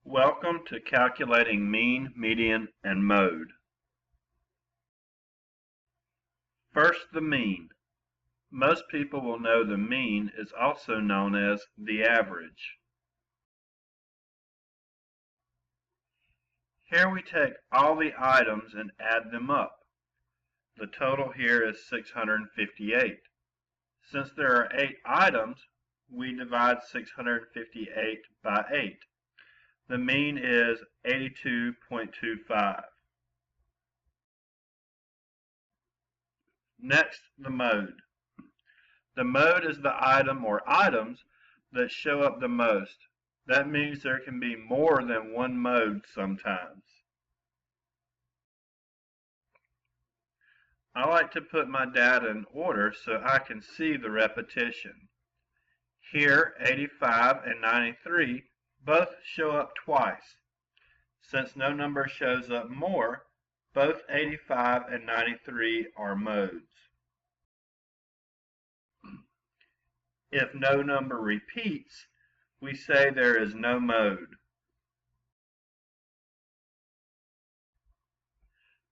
Welcome to calculating mean, median, and mode. First, the mean. Most people will know the mean is also known as the average. Here we take all the items and add them up. The total here is 658. Since there are 8 items, we divide 658 by 8. The mean is 82.25. Next, the mode. The mode is the item or items that show up the most. That means there can be more than one mode sometimes. I like to put my data in order so I can see the repetition. Here, 85 and 93 both show up twice. Since no number shows up more, both 85 and 93 are modes. If no number repeats, we say there is no mode.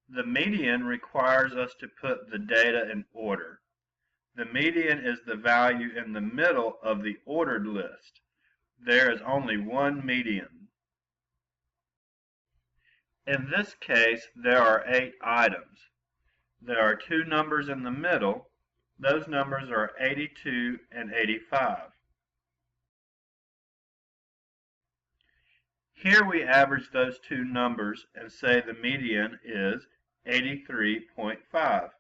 The median requires us to put the data in order. The median is the value in the middle of the ordered list. There is only one median. In this case, there are 8 items. There are 2 numbers in the middle. Those numbers are 82 and 85. Here we average those 2 numbers and say the median is 83.5.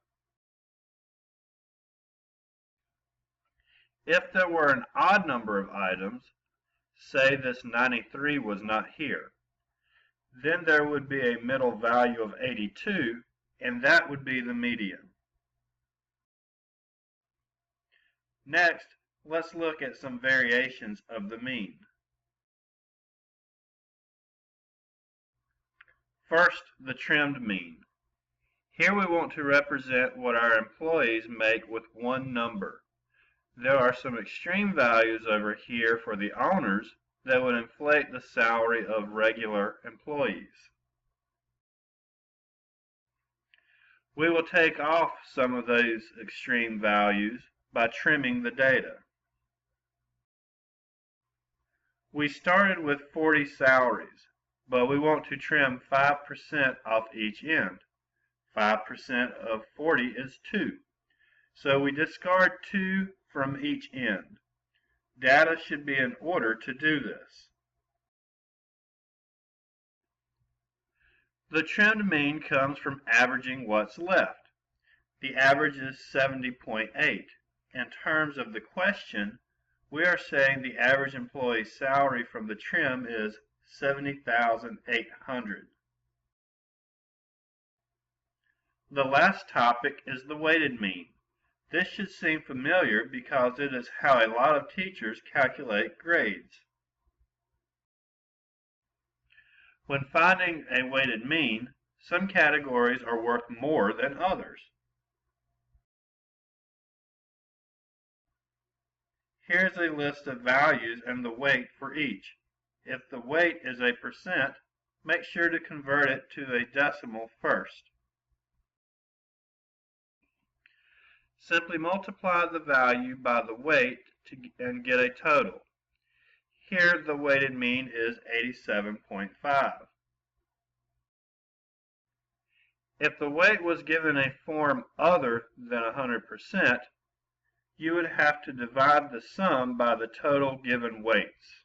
If there were an odd number of items, say this 93 was not here, then there would be a middle value of 82, and that would be the median. Next, let's look at some variations of the mean. First, the trimmed mean. Here we want to represent what our employees make with one number. There are some extreme values over here for the owners that would inflate the salary of regular employees. We will take off some of those extreme values by trimming the data. We started with 40 salaries, but we want to trim 5% off each end. 5% of 40 is 2. So we discard 2 from each end. Data should be in order to do this. The trimmed mean comes from averaging what's left. The average is 70.8. In terms of the question, we are saying the average employee's salary from the trim is $70,800. The last topic is the weighted mean. This should seem familiar because it is how a lot of teachers calculate grades. When finding a weighted mean, some categories are worth more than others. Here's a list of values and the weight for each. If the weight is a percent, make sure to convert it to a decimal first. Simply multiply the value by the weight and get a total. Here the weighted mean is 87.5. If the weight was given a form other than 100%, you would have to divide the sum by the total given weights.